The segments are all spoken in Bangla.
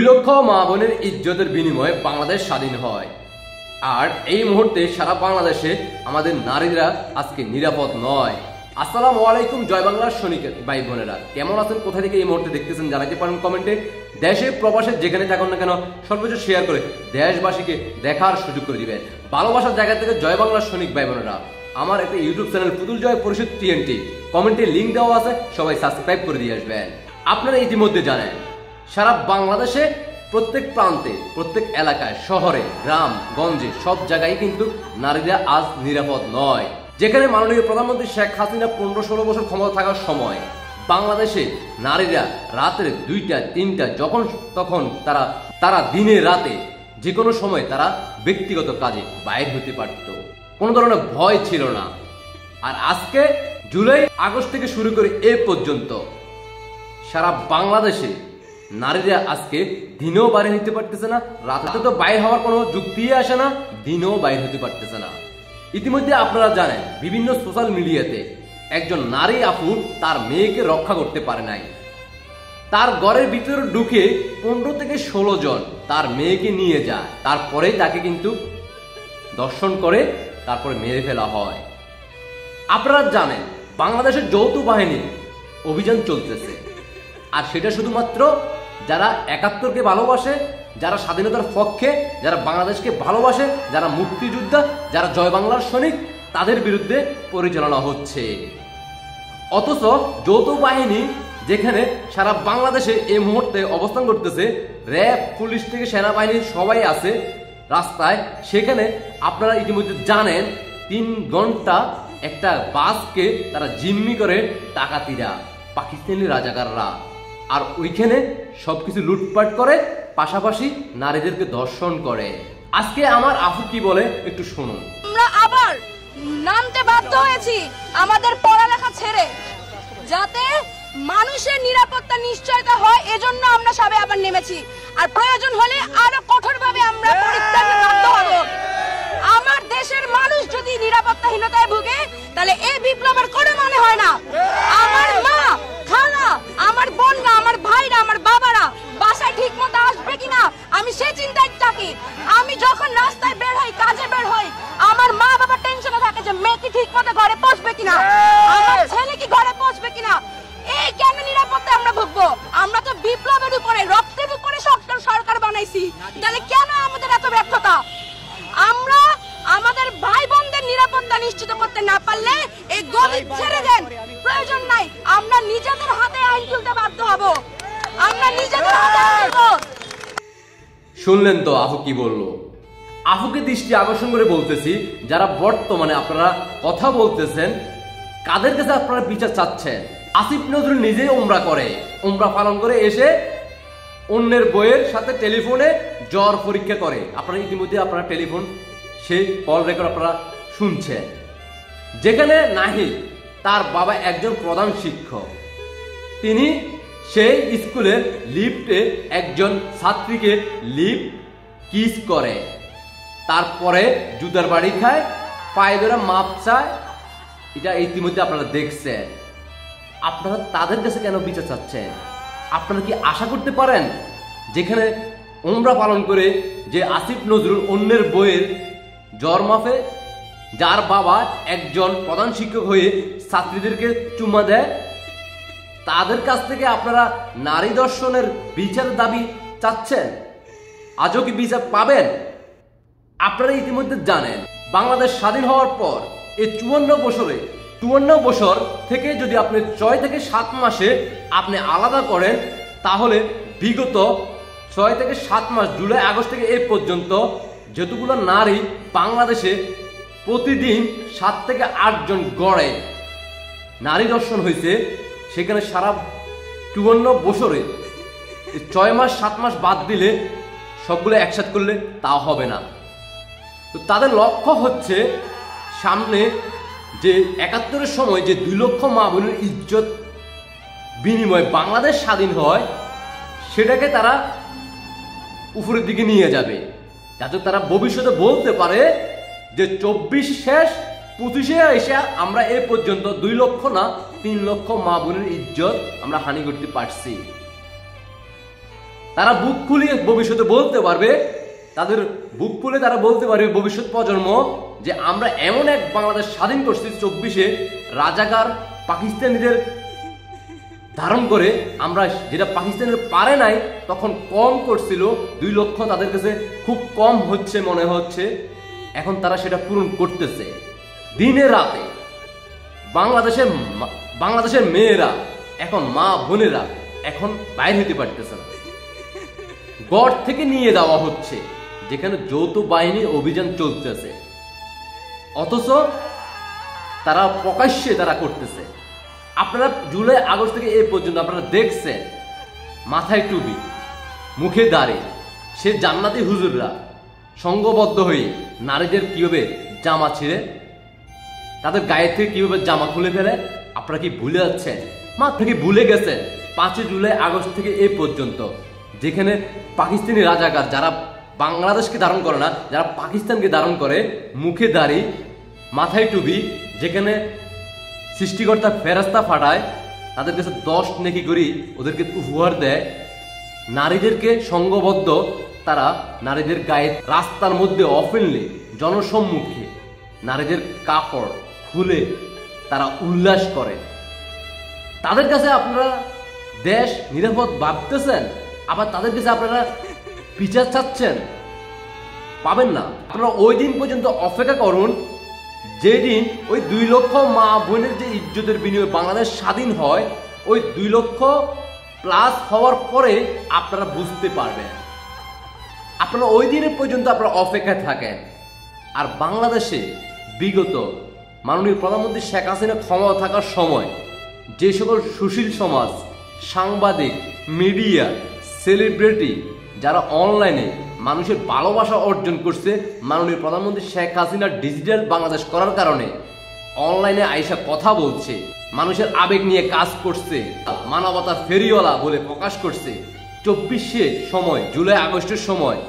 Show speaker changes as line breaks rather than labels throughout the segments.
লক্ষ মা বোনের ইজ্জতের বিনিময়ে বাংলাদেশ স্বাধীন হয়। আর এই মুহূর্তে সারা বাংলাদেশে আমাদের নারীরা আজকে নিরাপদ নয়। আসসালামু আলাইকুম, জয় বাংলার সৈনিক ভাই বোনেরা, কেমন আছেন? কোথা থেকে এই মুহূর্তে দেখতেছেন জানাতে পারেন কমেন্টে। দেশে প্রবাসে যেখানে থাকুন না কেন সর্বোচ্চ শেয়ার করে দেশবাসীকে দেখার সুযোগ করে দিবেন। ভালোবাসার জায়গা থেকে জয় বাংলার সৈনিক ভাই বোনেরা, আমার একটা ইউটিউব চ্যানেল পুতুল জয় পরিষদ টিএনটি, কমেন্টে লিঙ্ক দেওয়া আছে, সবাই সাবস্ক্রাইব করে দিয়ে আসবেন। আপনারা ইতিমধ্যে জানেন সারা বাংলাদেশে প্রত্যেক প্রান্তে, প্রত্যেক এলাকায়, শহরে, গ্রাম গঞ্জে সব জায়গায় কিন্তু নারীরা আজ নিরাপদ নয়। যেখানে মাননীয় প্রধানমন্ত্রী শেখ হাসিনা 15-16 বছর ক্ষমতা থাকার সময় বাংলাদেশে নারীরা রাতের 2টা 3টা যখন তখন তারা দিনে রাতে যে কোনো সময় তারা ব্যক্তিগত কাজে বাইরে হতে পারত, কোনো ধরনের ভয় ছিল না। আর আজকে জুলাই আগস্ট থেকে শুরু করে এ পর্যন্ত সারা বাংলাদেশে নারীরা আজকে দিনেও বাইরে হতে পারতেছে না, রাতে তো বাইরে হওয়ার কোনো যুক্তিই আসে না, দিনেও বাইরে হতে পারতেছে না। ইতিমধ্যে আপনারা জানেন বিভিন্ন সোশ্যাল মিডিয়াতে একজন নারী আপু তার মেয়েকে রক্ষা করতে পারে নাই, তার ঘরের ভিতরে ঢুকে 15 থেকে 16 জন তার মেয়েকে নিয়ে যায়, তারপরেই তাকে কিন্তু দর্শন করে তারপরে মেরে ফেলা হয়। আপনারা জানেন বাংলাদেশের যৌথ বাহিনী অভিযান চলতেছে, আর সেটা শুধুমাত্র যারা 71কে ভালোবাসে, যারা স্বাধীনতার পক্ষে, যারা বাংলাদেশকে ভালোবাসে, যারা মুক্তিযোদ্ধা, যারা জয় বাংলার সৈনিক, তাদের বিরুদ্ধে পরিচালনা হচ্ছে। অথচ যৌথ বাহিনী যেখানে সারা বাংলাদেশে এই মুহূর্তে অবস্থান করতেছে, র্যাব, পুলিশ থেকে সেনাবাহিনী সবাই আছে রাস্তায়, সেখানে আপনারা ইতিমধ্যে জানেন 3 ঘন্টা একটা বাসকে তারা জিম্মি করে ডাকাতিরা, পাকিস্তানি রাজাকাররা, আর ওইখানে সবকিছু লুটপাট করে, পাশাপাশি নারীদেরকে ধর্ষণ করে। আজকে আমার আপু কি বলে একটু শুনুন।
আমরা আবার নামতে বাধ্য হয়েছি আমাদের পড়ালেখা ছেড়ে, যাতে মানুষের নিরাপত্তা নিশ্চয়তা হয়, এজন্য আমরা সবাই আবার নেমেছি। আর প্রয়োজন হলে আরো কঠোরভাবে আমরা পরিত্যাগে বাধ্য হব। আমার দেশের মানুষ যদি নিরাপত্তাহীনতায় ভুগে, তাহলে এই বিপ্লবের কোনো মানে হয় না। আমার মা, খালা, আমার বোনরা, আমার ভাইরা, আমার বাবারা বাসায় ঠিক মতো আসবে কিনা আমি সে চিন্তায় থাকি। আমি যখন রাস্তায় বের হই, কাজে বের হই, আমার মা বাবা টেনশনে থাকে যে মেয়ে কি ঠিক মতো ঘরে পৌঁছবে কিনা, আমার ছেলে কি ঘরে পৌঁছবে কিনা। এই কেন নিরাপত্তা আমরা ভুগবো? আমরা তো বিপ্লবের উপরে, রক্তের উপরে সরকার বানাইছি, তাহলে কেন আমাদের এত ব্যর্থতা? আমরা আমাদের ভাই বোনদের নিরাপত্তা নিশ্চিত করতে না পারলে এই গদি ছেড়ে দেন, প্রয়োজন নাই। আমরা নিজেদের হাতে আইন তুলতে বাধ্য হব, আমরা নিজেদের হাতে আইন তুলব।
শুনলেন তো আপু কি বললো? আপুকে দৃষ্টি আকর্ষণ করে বলতেছি, যারা বর্তমানে আপনারা কথা বলতেছেন, কাদের কাছে আপনারা বিচার চাচ্ছেন? আসিফ নজরুল নিজেই উমরা করে, উমরা পালন করে এসে অন্যের বইয়ের সাথে টেলিফোনে জ্বর পরীক্ষা করে। আপনারা ইতিমধ্যে আপনারা টেলিফোন সেই কল রেকর্ড আপনারা শুনছেন, যেখানে নাহি তার বাবা একজন প্রধান শিক্ষক, তিনি সেই স্কুলের লিফটে একজন ছাত্রীকে লিফট কিস করে, তারপরে জুতার বাড়ি খায়, পায়ে ধরে মাপ চায়। এটা ইতিমধ্যে আপনারা দেখছেন। আপনারা তাদের কাছে কেন বিচার চাচ্ছেন? আপনারা কি আশা করতে পারেন যেখানে উমরা পালন করে যে আসিফ নজরুল অন্যের বইয়ের জ্বর মাফে, যার বাবা একজন প্রধান শিক্ষক হয়ে ছাত্রীদেরকে চুমা দেয়, তাদের কাছ থেকে আপনারা নারী দর্শনের বিচার দাবি চাচ্ছেন? আজও কি বিচার পাবেন? আপনারা ইতিমধ্যে জানেন বাংলাদেশ স্বাধীন হওয়ার পর এই 54 বছর থেকে যদি আপনি 6 থেকে 7 মাসে আপনি আলাদা করেন, তাহলে বিগত 6 থেকে 7 মাস, জুলাই আগস্ট থেকে এই পর্যন্ত যতগুলো নারী বাংলাদেশে প্রতিদিন 7 থেকে 8 জন গড়ে নারী দর্শন হয়েছে, সেখানে সারা 54 বছরে 6 মাস 7 মাস বাদ দিলে সবগুলো একসাথে করলে তা হবে না। তো তাদের লক্ষ্য হচ্ছে সামনে যে 71-এর সময় যে 2 লক্ষ মা বোনের ইজ্জত বিনিময়ে বাংলাদেশ স্বাধীন হয়, সেটাকে তারা উপরের দিকে নিয়ে যাবে, যাতে তারা ভবিষ্যতে বলতে পারে যে 24 শেষ, 25-এ এসে আমরা এ পর্যন্ত 2 লক্ষ না 3 লক্ষ মা বোনের ইজ্জত আমরা হানি করতে পারছি। তারা বুক খুলিয়ে ভবিষ্যতে বলতে পারবে, তাদের বুক খুলে তারা বলতে পারবে ভবিষ্যৎ প্রজন্ম যে আমরা এমন এক বাংলাদেশ স্বাধীন করছি 24-এ রাজাকার পাকিস্তানিদের ধারণ করে, আমরা যেটা পাকিস্তানের পারে নাই তখন কম করছিল 2 লক্ষ, তাদের কাছে খুব কম হচ্ছে মনে হচ্ছে, এখন তারা সেটা পূরণ করতেছে দিনে রাতে। বাংলাদেশের মেয়েরা এখন, মা বোনেরা এখন বাইরে হতে পারতেছে না, গড় থেকে নিয়ে দেওয়া হচ্ছে যেখানে যৌথ বাহিনী অভিযান চলতেছে, অথচ তারা প্রকাশ্যে তারা করতেছে। আপনারা জুলাই আগস্ট থেকে এই পর্যন্ত আপনারা দেখছেন মাথায় টুপি, মুখে দাড়ি, সে জান্নাতি হুজুররা সংঘবদ্ধ হয়ে নারীদের কিভাবে জামা ছিঁড়ে তাদের গায়ে থেকে কিভাবে জামা খুলে ফেলে। আপনারা কি ভুলে যাচ্ছেন? মাত্র কি ভুলে গেছেন 5 জুলাই আগস্ট থেকে এই পর্যন্ত যেখানে পাকিস্তানি রাজাকার যারা বাংলাদেশকে ধারণ করে না, যারা পাকিস্তানকে ধারণ করে, মুখে দাড়ি, মাথায় টুপি, যেখানে সৃষ্টিকর্তা ফেরেশতা ফাটায়, তাদের কাছে 10 নেকি করি ওদেরকে উপহার দেয়, নারীদেরকে সংঘবদ্ধ তারা নারীদের গায়ে রাস্তার মধ্যে ওপেনলি জনসম্মুখে নারীদের কাপড় খুলে তারা উল্লাস করে। তাদের কাছে আপনারা দেশ নিরাপদ ভাবতেছেন, আবার তাদের কাছে আপনারা বিচার চাচ্ছেন, পাবেন না। আপনারা ওই দিন পর্যন্ত অপেক্ষা করুন যেদিন ওই 2 লক্ষ মা বোনের যে ইজ্জতের বিনিময়ে বাংলাদেশ স্বাধীন হয়, ওই 2 লক্ষ প্লাস হওয়ার পরে আপনারা বুঝতে পারবেন। আপনারা ওই দিনের পর্যন্ত আপনারা অপেক্ষায় থাকেন। আর বাংলাদেশে বিগত মাননীয় প্রধানমন্ত্রী শেখ হাসিনা ক্ষমতা থাকার সময় যে সকল সুশীল সমাজ, সাংবাদিক, মিডিয়া, সেলিব্রিটি যারা অনলাইনে মানুষের ভালোবাসা অর্জন করছে, মাননীয় প্রধানমন্ত্রী শেখ হাসিনা ডিজিটাল বাংলাদেশ করার কারণে অনলাইনে আইসা কথা বলছে, মানুষের আবেগ নিয়ে কাজ করছে, মানবতার ফেরিওয়ালা বলে প্রকাশ করছে। 24-এ সময়, জুলাই আগস্টের সময়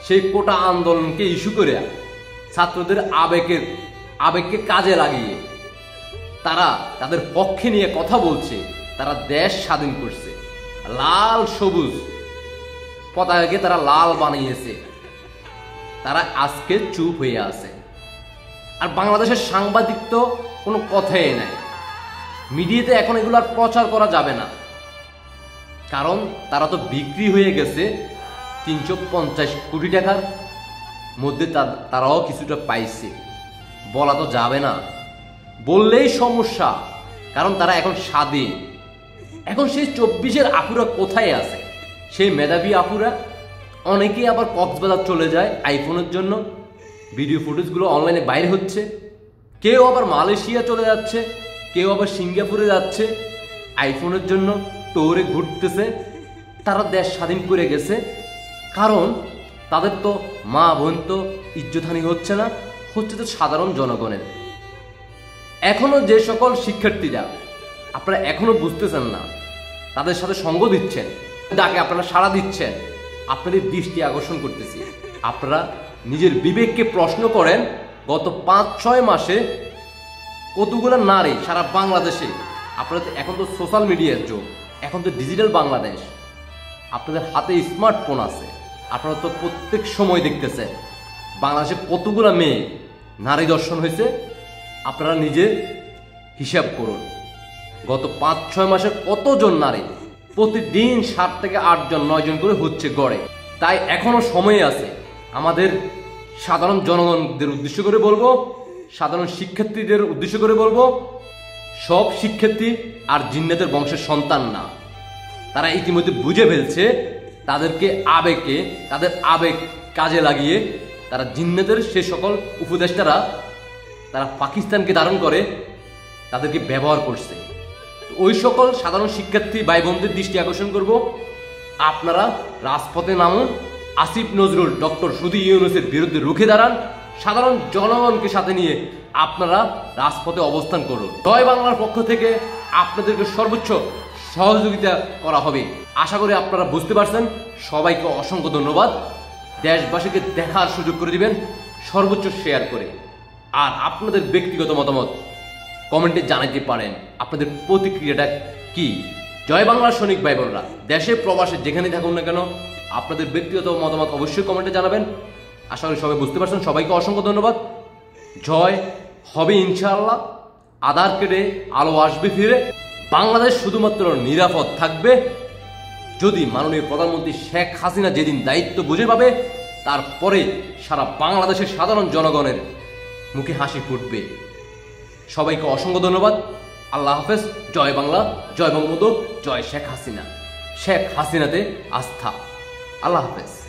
সেই কোটা আন্দোলনকে ইস্যু করে ছাত্রদের আবেগকে কাজে লাগিয়ে তারা তাদের পক্ষে নিয়ে কথা বলছে, তারা দেশ স্বাধীন করছে। লাল সবুজ পতাকাকে তারা লাল বানিয়েছে, তারা আজকে চুপ হয়ে আছে। আর বাংলাদেশের সাংবাদিক তো কোনো কথাই নাই, মিডিয়াতে এখন এগুলো আর প্রচার করা যাবে না, কারণ তারা তো বিক্রি হয়ে গেছে 350 কোটি টাকার মধ্যে, তারাও কিছুটা পাইছে, বলা তো যাবে না, বললেই সমস্যা, কারণ তারা এখন স্বাধীন। এখন সেই 24-এর আপুরা কোথায় আছে? সেই মেধাবী আপুরা অনেকেই আবার কক্সবাজার চলে যায় আইফোনের জন্য, ভিডিও ফুটেজগুলো অনলাইনে বাইরে হচ্ছে, কেউ আবার মালয়েশিয়া চলে যাচ্ছে, কেউ আবার সিঙ্গাপুরে যাচ্ছে আইফোনের জন্য, ট্যুরে ঘুরতেছে। তারা দেশ স্বাধীন করে গেছে, কারণ তাদের তো মা বোন তো ইজ্জতহানি হচ্ছে না, হচ্ছে তো সাধারণ জনগণের। এখনো যে সকল শিক্ষার্থীরা আপনারা এখনো বুঝতেছেন না, তাদের সাথে সঙ্গ দিচ্ছেন, ডাকে আপনারা সাড়া দিচ্ছেন, আপনাদের দৃষ্টি আকর্ষণ করতেছি। আপনারা নিজের বিবেককে প্রশ্ন করেন, গত 5-6 মাসে কতগুলো নারী সারা বাংলাদেশে, আপনারা এখন তো সোশ্যাল মিডিয়ার যুগ, এখন তো ডিজিটাল বাংলাদেশ, আপনাদের হাতে স্মার্টফোন আছে, আপনারা তো প্রত্যেক সময় দেখতেছেন বাংলাদেশে কতগুলো মেয়ে নারী দর্শন হয়েছে। আপনারা নিজে হিসাব করুন, গত 5-6 মাসে কতজন নারী, প্রতিদিন 7 থেকে 8 জন 9 জন করে হচ্ছে গড়ে। তাই এখনো সময় আছে। আমাদের সাধারণ জনগণদের উদ্দেশ্য করে বলবো, সাধারণ শিক্ষার্থীদের উদ্দেশ্য করে বলবো, সব শিক্ষার্থী আর জিন্নাতের বংশের সন্তান না। তারা ইতিমধ্যে বুঝে ফেলছে, তাদের আবেগ কাজে লাগিয়ে তারা জিন্নাতের সে সকল উপদেষ্টারা তারা পাকিস্তানকে ধারণ করে তাদেরকে ব্যবহার করছে। ওই সকল সাধারণ শিক্ষার্থী ভাই বোনদের দৃষ্টি আকর্ষণ করব, আপনারা রাজপথে নামুন, আসিফ নজরুল, ডক্টর সুধী ইউনূসের বিরুদ্ধে রুখে দাঁড়ান, সাধারণ জনগণকে সাথে নিয়ে আপনারা রাজপথে অবস্থান করুন। জয় বাংলার পক্ষ থেকে আপনাদেরকে সর্বোচ্চ সহযোগিতা করা হবে। আশা করি আপনারা বুঝতে পারছেন। সবাইকে অসংখ্য ধন্যবাদ। দেশবাসীকে দেখার সুযোগ করে দিবেন সর্বোচ্চ শেয়ার করে, আর আপনাদের ব্যক্তিগত মতামত কমেন্টে জানাতে পারেন আপনাদের প্রতিক্রিয়াটা কি। জয় বাংলার সৈনিক ভাই বোনরা, দেশে প্রবাসে যেখানে থাকুন না কেন আপনাদের ব্যক্তিগত মতামত অবশ্যই কমেন্টে জানাবেন। আশা করি সবাই বুঝতে পারছেন। সবাইকে অসংখ্য ধন্যবাদ। জয় হবে ইনশাআল্লাহ। আধার কেটে আলো আসবে ফিরে। বাংলাদেশ শুধুমাত্র নিরাপদ থাকবে যদি মাননীয় প্রধানমন্ত্রী শেখ হাসিনা যেদিন দায়িত্ব বুঝে পাবে, তারপরে সারা বাংলাদেশের সাধারণ জনগণের মুখে হাসি ফুটবে। সবাইকে অসংখ্য ধন্যবাদ। আল্লাহ হাফেজ। জয় বাংলা, জয় বঙ্গবন্ধু, জয় শেখ হাসিনা। শেখ হাসিনাতে আস্থা। আল্লাহ হাফেজ।